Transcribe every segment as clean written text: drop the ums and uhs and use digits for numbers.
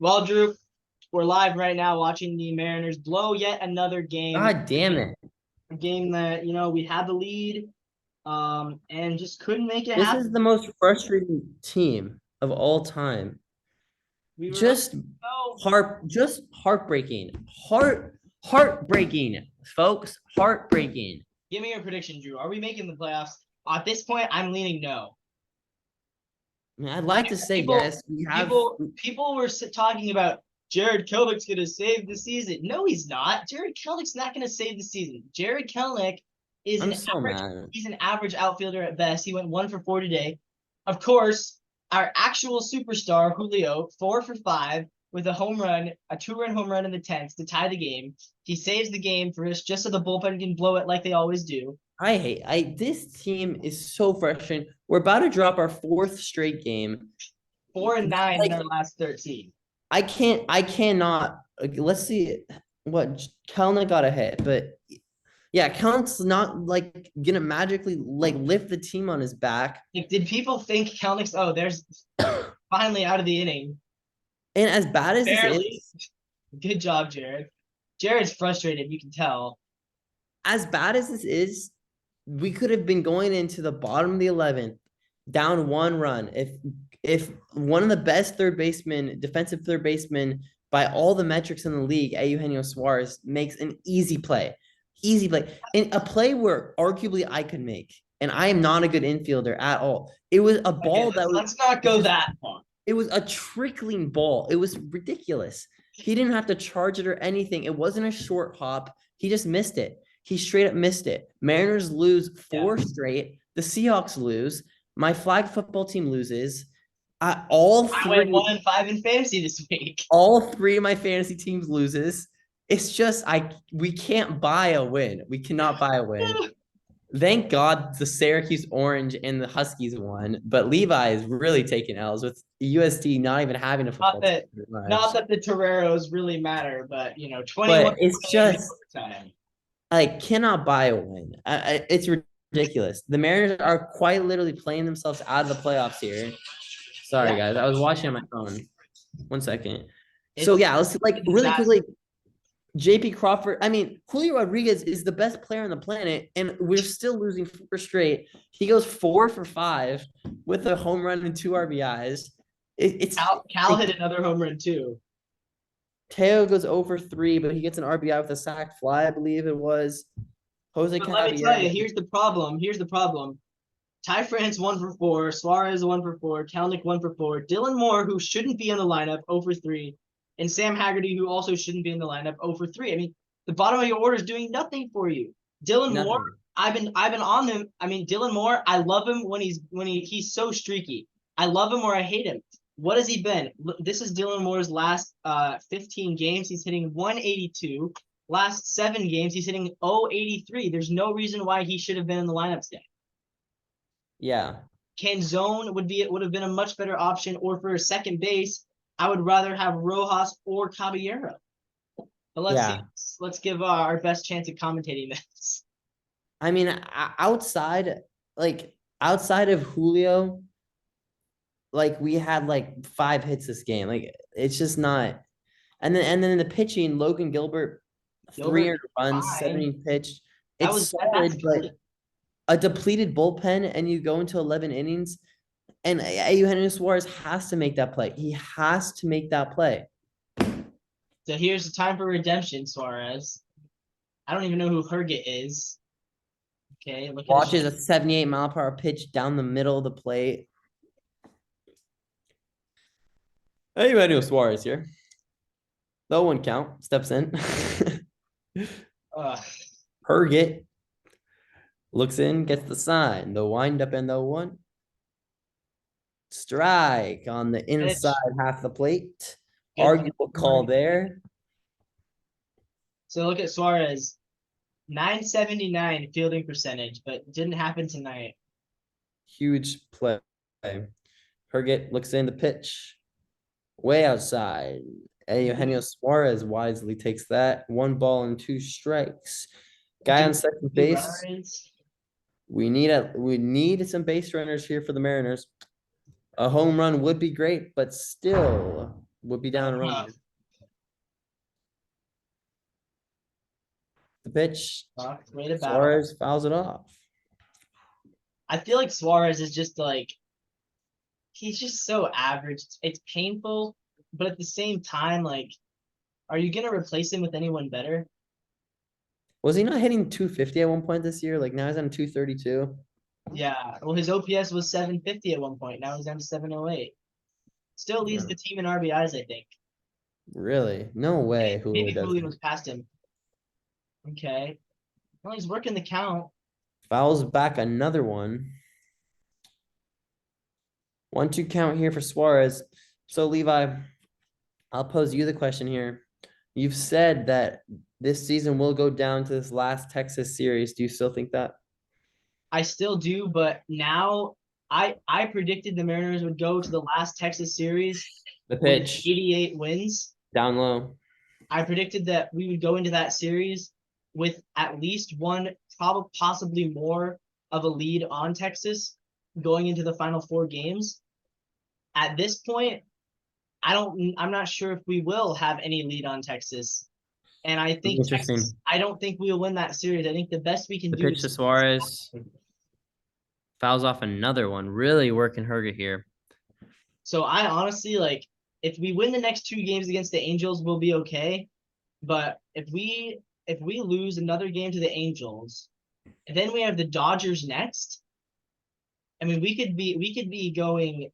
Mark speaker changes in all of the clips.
Speaker 1: Well, Drew, we're live right now watching the Mariners blow yet another game.
Speaker 2: God damn it.
Speaker 1: A game that, we had the lead, and just couldn't make it
Speaker 2: This is
Speaker 1: happen.
Speaker 2: the most frustrating team of all time.
Speaker 1: We were up
Speaker 2: Just
Speaker 1: so
Speaker 2: heartbreaking. Heartbreaking, folks. Heartbreaking.
Speaker 1: give me your prediction, Drew. Are we making the playoffs? At this point, I'm leaning no.
Speaker 2: I mean, I'd like to say
Speaker 1: People,
Speaker 2: yes. We have
Speaker 1: people were talking about Jared Kelnick's going to save the season. No, he's not. Jared Kelnick's not going to save the season. Jared Kelnick is
Speaker 2: I'm so
Speaker 1: average.
Speaker 2: mad.
Speaker 1: He's an average outfielder at best. He went 1 for 4 today. Of course, our actual superstar Julio 4 for 5 with a home run, a 2-run home run in the 10th to tie the game. He saves the game for us just so the bullpen can blow it like they always do.
Speaker 2: I this team is so frustrating. We're about to drop our fourth straight game.
Speaker 1: 4-9 in
Speaker 2: Like,
Speaker 1: our last 13.
Speaker 2: I cannot let's see what Kelnick got a hit, but yeah, Kelnick's not like gonna magically like lift the team on his back.
Speaker 1: Like, did people think Kelnick's? Oh, there's finally out of the inning.
Speaker 2: And as bad as this
Speaker 1: Barely.
Speaker 2: is,
Speaker 1: Good job, Jared. Jared's frustrated. You can tell.
Speaker 2: as bad as this is, we could have been going into the bottom of the 11th, down 1 run. If one of the best defensive third baseman by all the metrics in the league, Eugenio Suarez, makes an easy play, and a play where arguably I could make, and I am not a good infielder at all. It was a ball
Speaker 1: Okay,
Speaker 2: that was.
Speaker 1: let's not go that far.
Speaker 2: It was a trickling ball. It was ridiculous. He didn't have to charge it or anything. It wasn't a short hop. He just missed it. He straight up missed it. Mariners lose 4 straight. The Seahawks lose. My flag football team loses.
Speaker 1: I went 1-5 in fantasy this week.
Speaker 2: All three of my fantasy teams loses. It's just we can't buy a win. We cannot buy a win. Thank God the Syracuse Orange and the Huskies won, but Levi is really taking L's with USD not even having a football
Speaker 1: team. Not that the Toreros really matter, but 21.
Speaker 2: But it's just I cannot buy a win. It's ridiculous. The Mariners are quite literally playing themselves out of the playoffs here. Sorry, guys. I was watching on my phone. 1 second. So yeah, let's really quickly. JP Crawford, Julio Rodriguez is the best player on the planet, and we're still losing 4 straight. He goes 4 for 5 with a home run and 2 RBIs.
Speaker 1: Cal hit another home run too.
Speaker 2: Teo goes over 3, but he gets an RBI with a sac fly, I believe it was. Jose Cavier.
Speaker 1: Let me tell you, here's the problem. Ty France 1 for 4, Suarez 1 for 4, Kelnick 1 for 4, Dylan Moore, who shouldn't be in the lineup, 0 for 3. And Sam Haggerty, who also shouldn't be in the lineup, 0 for 3. The bottom of your order is doing nothing for you. Dylan Moore, I've been on him. Dylan Moore, I love him when he's so streaky. I love him or I hate him. What has he been? This is Dylan Moore's last 15 games. He's hitting 182. Last 7 games, he's hitting 083. There's no reason why he should have been in the lineup today.
Speaker 2: Yeah.
Speaker 1: Canzone would have been a much better option, or for a second base, I would rather have Rojas or Caballero. But let's give our best chance at commentating this.
Speaker 2: Outside of Julio, we had 5 hits this game. It's just not. And then the pitching, Logan Gilbert 300 runs, 17 pitched. It's solid, but a depleted bullpen, and you go into 11 innings. And Eugenio Suarez has to make that play. He has to make that play.
Speaker 1: So here's the time for redemption, Suarez. I don't even know who Herget is. Okay, look at
Speaker 2: Watches a 78-mile-per-hour pitch down the middle of the plate. Eugenio Suarez here. No 1 count. Steps in. Herget looks in, gets the sign. The windup and the 1. Strike on the inside half the plate. Arguable call there.
Speaker 1: So look at Suarez. 979 fielding percentage, but didn't happen tonight.
Speaker 2: Huge play. Herget looks in the pitch. Way outside. Eugenio Suarez wisely takes that. 1 ball and 2 strikes. Guy on second base. We need some base runners here for the Mariners. A home run would be great, but still would be down a run. The pitch,
Speaker 1: Way to battle.
Speaker 2: Suarez fouls it off.
Speaker 1: I feel like Suarez is just like he's just so average. It's painful, but at the same time, like, are you gonna replace him with anyone better?
Speaker 2: Was he not hitting 250 at one point this year? Like now he's on 232.
Speaker 1: Yeah. Well, his OPS was 750 at one point. Now he's down to 708. Still leads
Speaker 2: Yeah.
Speaker 1: the team in RBIs, I think.
Speaker 2: Really? No way. Julio
Speaker 1: Maybe
Speaker 2: does.
Speaker 1: Julio was past him. Okay. Well, he's working the count.
Speaker 2: Fouls back another one. 1-2 count here for Suarez. So Levi, I'll pose you the question here. You've said that this season will go down to this last Texas series. Do you still think that?
Speaker 1: I still do, but now I predicted the Mariners would go to the last Texas series
Speaker 2: The
Speaker 1: with
Speaker 2: pitch
Speaker 1: 88 wins.
Speaker 2: down low.
Speaker 1: I predicted that we would go into that series with at least one, probably possibly more of a lead on Texas going into the final 4 games. At this point, I'm not sure if we will have any lead on Texas. And I think
Speaker 2: Interesting.
Speaker 1: Texas, I don't think we'll win that series. I think the best we can
Speaker 2: The
Speaker 1: do
Speaker 2: pitch to
Speaker 1: is
Speaker 2: Suarez. Fouls off another one. Really working Herga here.
Speaker 1: so I honestly like if we win the next 2 games against the Angels, we'll be okay. But if we lose another game to the Angels, and then we have the Dodgers next. I mean, we could be going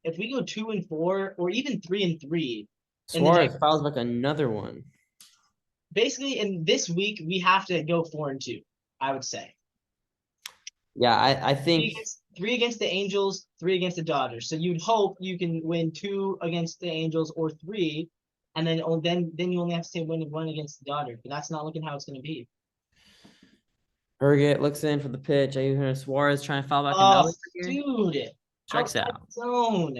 Speaker 1: if we go 2-4 or even 3-3 in the
Speaker 2: Suarez
Speaker 1: next.
Speaker 2: fouls back another one.
Speaker 1: Basically, in this week, we have to go 4-2. I would say
Speaker 2: Yeah, I think
Speaker 1: three against the Angels, 3 against the Dodgers. So you'd hope you can win 2 against the Angels or 3, and then you only have to say win 1 against the Dodgers. But that's not looking how it's going to be.
Speaker 2: Herget looks in for the pitch. Suarez trying to foul back
Speaker 1: Oh,
Speaker 2: another here.
Speaker 1: dude,
Speaker 2: Strikes
Speaker 1: outside
Speaker 2: out.
Speaker 1: zone.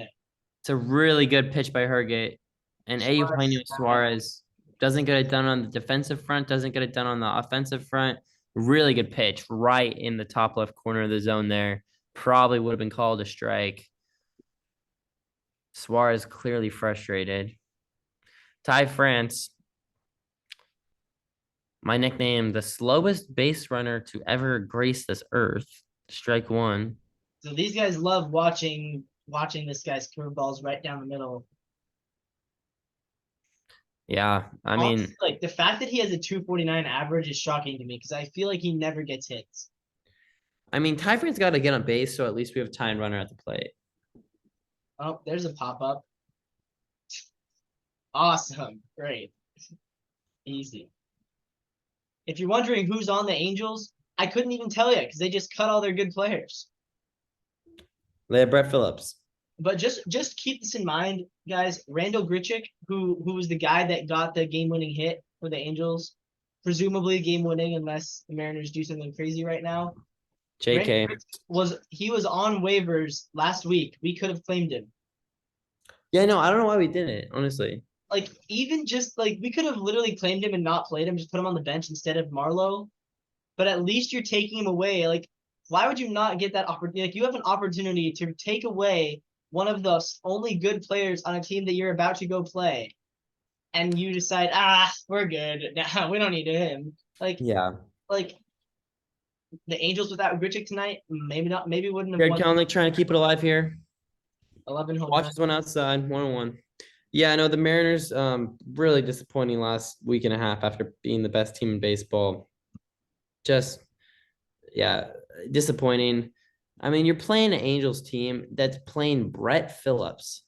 Speaker 2: It's a really good pitch by Herget. And Eugenio Suarez doesn't get it done on the defensive front, doesn't get it done on the offensive front. Really good pitch right in the top left corner of the zone there. Probably would have been called a strike. Suarez clearly frustrated. Ty France, my nickname, the slowest base runner to ever grace this earth. Strike one.
Speaker 1: So these guys love watching this guy's curveballs right down the middle.
Speaker 2: Yeah, I
Speaker 1: Honestly,
Speaker 2: mean,
Speaker 1: like the fact that he has a 249 average is shocking to me because I feel like he never gets hits.
Speaker 2: Ty France got to get on base, so at least we have a tying runner at the plate.
Speaker 1: Oh, there's a pop-up. Awesome. Great. Easy. If you're wondering who's on the Angels, I couldn't even tell you because they just cut all their good players.
Speaker 2: They have Brett Phillips.
Speaker 1: But just keep this in mind, guys. Randall Grichuk, who was the guy that got the game-winning hit for the Angels, presumably game-winning unless the Mariners do something crazy right now.
Speaker 2: JK.
Speaker 1: Was on waivers last week. We could have claimed him.
Speaker 2: Yeah, no, I don't know why we didn't, honestly.
Speaker 1: Like, even just like we could have literally claimed him and not played him, just put him on the bench instead of Marlowe. But at least you're taking him away. Like, why would you not get that opportunity? Like, you have an opportunity to take away one of the only good players on a team that you're about to go play, and you decide, we're good. Nah, we don't need him. Like,
Speaker 2: yeah,
Speaker 1: like the Angels without Grichuk tonight, maybe not. Maybe wouldn't have
Speaker 2: Jared
Speaker 1: won.
Speaker 2: Kelenic trying to keep it alive here.
Speaker 1: 11 home
Speaker 2: Watches one outside, 1-1. Yeah, I know the Mariners really disappointing last week and a half after being the best team in baseball. Just, yeah, disappointing. I mean, you're playing an Angels team that's playing Brett Phillips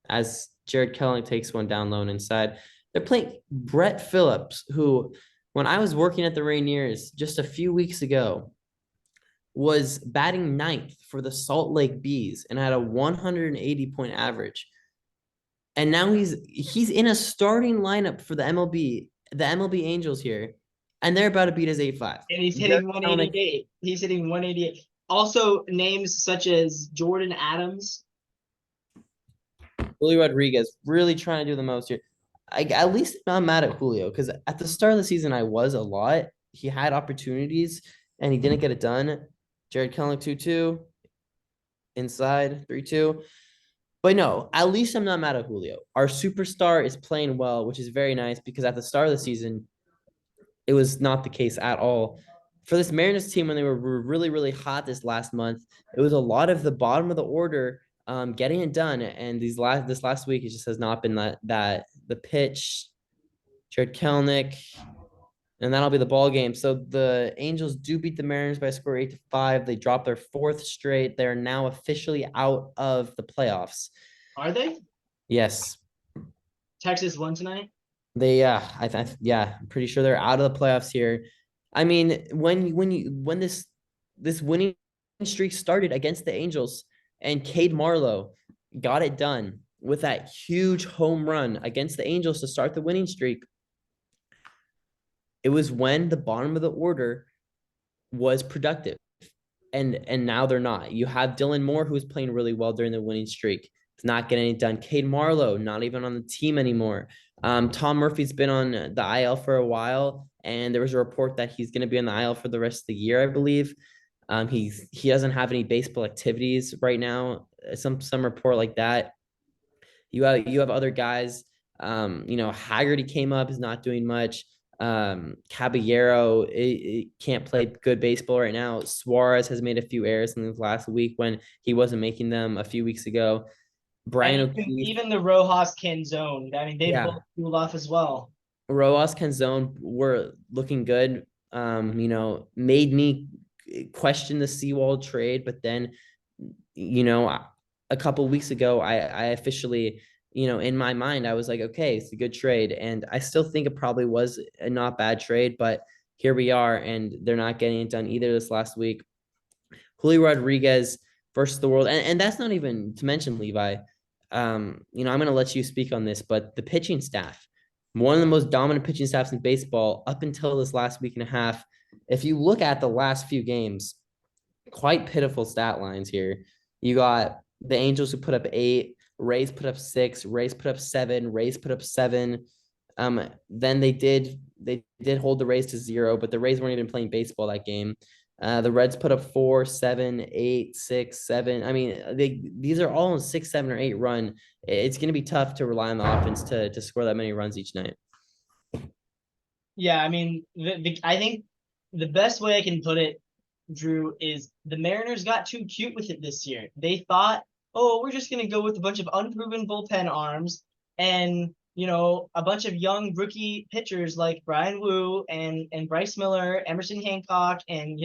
Speaker 2: as Jared Kelenic takes one down low and inside. They're playing Brett Phillips, who, when I was working at the Rainiers just a few weeks ago, was batting ninth for the Salt Lake Bees and had a 180-point average. And now he's in a starting lineup for the MLB Angels here, and they're about to beat his 8-5.
Speaker 1: And he's hitting 188. He's hitting 188. Also, names such as Jordan Adams.
Speaker 2: Julio Rodriguez really trying to do the most here. At least I'm not mad at Julio because at the start of the season I was a lot. He had opportunities and he didn't get it done. Jared Kelenic 2-2. inside 3-2. But no, at least I'm not mad at Julio. Our superstar is playing well, which is very nice because at the start of the season, it was not the case at all. For this Mariners team, when they were really, really hot this last month, it was a lot of the bottom of the order getting it done. And this last week, it just has not been that the pitch, Jared Kelenic, and that'll be the ball game. So the Angels do beat the Mariners by a score 8-5. They dropped their fourth straight. They're now officially out of the playoffs.
Speaker 1: Are they?
Speaker 2: Yes.
Speaker 1: Texas won tonight?
Speaker 2: I'm pretty sure they're out of the playoffs here. I mean, when this winning streak started against the Angels and Cade Marlowe got it done with that huge home run against the Angels to start the winning streak, it was when the bottom of the order was productive. And now they're not. You have Dylan Moore, who was playing really well during the winning streak. It's not getting it done. Cade Marlowe, not even on the team anymore. Tom Murphy's been on the IL for a while, and there was a report that he's going to be on the IL for the rest of the year, I believe. He doesn't have any baseball activities right now. Some report like that. You have other guys. Haggerty came up, is not doing much. Caballero it can't play good baseball right now. Suarez has made a few errors in this last week when he wasn't making them a few weeks ago. Brian O'Keefe,
Speaker 1: even the Rojas Canzone. I mean, they both cooled off as well.
Speaker 2: Rojas Canzone were looking good. Made me question the Seawald trade, but then, a couple weeks ago, I officially, in my mind, I was like, okay, it's a good trade. And I still think it probably was a not bad trade, but here we are, and they're not getting it done either this last week. Julio Rodriguez versus the world. And that's not even to mention Levi. I'm going to let you speak on this, but the pitching staff, one of the most dominant pitching staffs in baseball up until this last week and a half. If you look at the last few games, quite pitiful stat lines here. You got the Angels who put up 8, Rays put up 6, Rays put up 7, Rays put up 7. Then they did hold the Rays to 0, but the Rays weren't even playing baseball that game. The Reds put up 4, 7, 8, 6, 7. I mean, these are all in 6, 7, or 8 run. It's going to be tough to rely on the offense to score that many runs each night.
Speaker 1: Yeah, I mean, I think the best way I can put it, Drew, is the Mariners got too cute with it this year. They thought, oh, we're just going to go with a bunch of unproven bullpen arms and, a bunch of young rookie pitchers like Brian Wu and Bryce Miller, Emerson Hancock, and,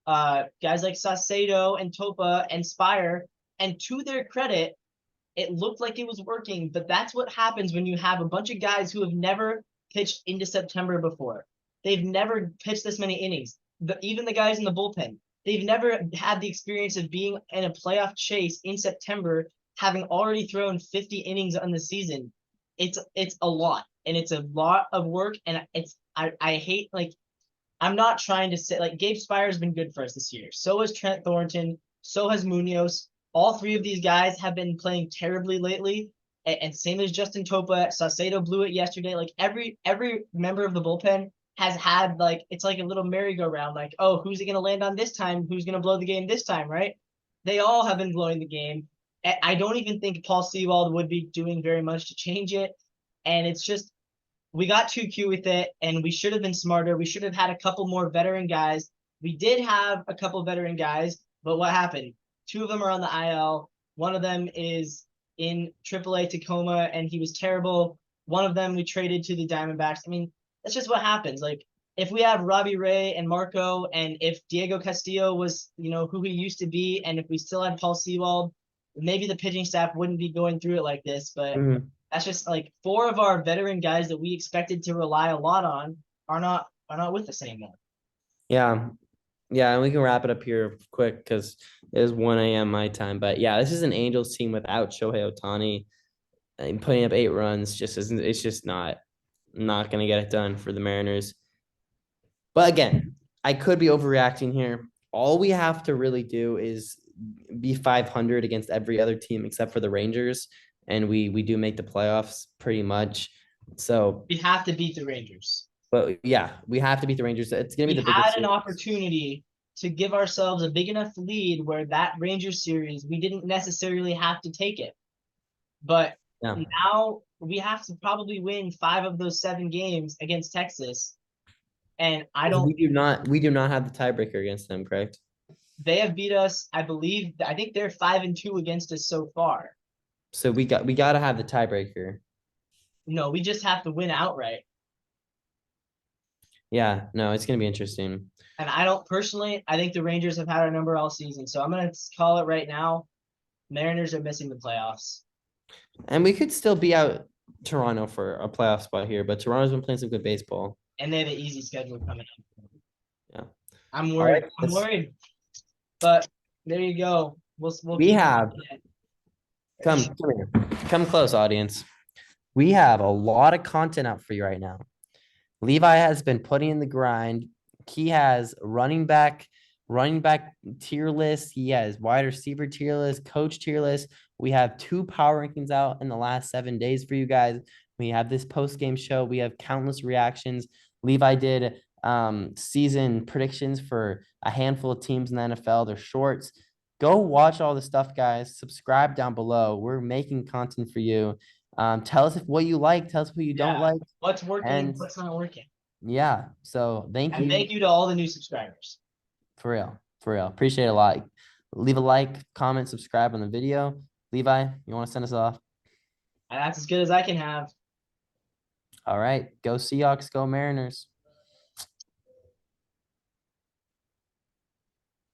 Speaker 1: guys like Saucedo and Topa and Spire. And to their credit, it looked like it was working, but that's what happens when you have a bunch of guys who have never pitched into September before. They've never pitched this many innings. Even the guys in the bullpen, they've never had the experience of being in a playoff chase in September, having already thrown 50 innings on the season. It's a lot, and it's a lot of work, and I hate, like, I'm not trying to say, like, Gabe Spire's been good for us this year. So has Trent Thornton. So has Munoz. All three of these guys have been playing terribly lately, and same as Justin Topa. Saucedo blew it yesterday. Like, every member of the bullpen has had, like, it's like a little merry-go-round. Like, oh, who's it going to land on this time? Who's going to blow the game this time, right? They all have been blowing the game. I don't even think Paul Sewald would be doing very much to change it. And it's just, we got too cute with it, and we should have been smarter. We should have had a couple more veteran guys. We did have a couple veteran guys, but what happened? 2 of them are on the IL. One of them is in AAA Tacoma, and he was terrible. One of them we traded to the Diamondbacks. I mean, that's just what happens. Like, if we have Robbie Ray and Marco, and if Diego Castillo was, who he used to be, and if we still had Paul Sewald, maybe the pitching staff wouldn't be going through it like this. But that's just, like, 4 of our veteran guys that we expected to rely a lot on are not with us anymore.
Speaker 2: Yeah. Yeah, and we can wrap it up here quick because it is 1 a.m. my time. But yeah, this is an Angels team without Shohei Ohtani, and putting up 8 runs it's just not going to get it done for the Mariners. But again, I could be overreacting here. All we have to really do is be 500 against every other team except for the Rangers, and we do make the playoffs pretty much. So
Speaker 1: we have to beat the Rangers.
Speaker 2: But yeah, we have to beat the Rangers. It's gonna be the biggest.
Speaker 1: We had an opportunity to give ourselves a big enough lead where that Rangers series, we didn't necessarily have to take it. But
Speaker 2: Yeah.
Speaker 1: now we have to probably win 5 of those 7 games against Texas. And
Speaker 2: We do not have the tiebreaker against them, correct?
Speaker 1: they have beat us, I think they're 5-2 against us so far.
Speaker 2: So we got to have the tiebreaker.
Speaker 1: No, we just have to win outright.
Speaker 2: Yeah, no, it's gonna be interesting.
Speaker 1: And I think the Rangers have had our number all season. So I'm gonna call it right now. Mariners are missing the playoffs.
Speaker 2: And we could still be out Toronto for a playoff spot here, but Toronto's been playing some good baseball.
Speaker 1: And they have an easy schedule coming up.
Speaker 2: Yeah.
Speaker 1: I'm worried.
Speaker 2: Right,
Speaker 1: I'm worried. But there you go. We'll
Speaker 2: we
Speaker 1: keep
Speaker 2: have come here. Come close, audience. We have a lot of content out for you right now. Levi has been putting in the grind. He has running back tier list. He has wide receiver tier list, coach tier list. We have 2 power rankings out in the last 7 days for you guys. We have this post game show. We have countless reactions. Levi did season predictions for a handful of teams in the NFL. They're shorts. Go watch all the stuff, guys. Subscribe down below. We're making content for you. Tell us what you like. Tell us what you don't like.
Speaker 1: What's working
Speaker 2: And
Speaker 1: and what's not working.
Speaker 2: yeah. So thank
Speaker 1: And
Speaker 2: you.
Speaker 1: thank you to all the new subscribers.
Speaker 2: For real. For real. Appreciate it a lot. Leave a like, comment, subscribe on the video. Levi, you want to send us off?
Speaker 1: And that's as good as I can have.
Speaker 2: All right. Go Seahawks, go Mariners.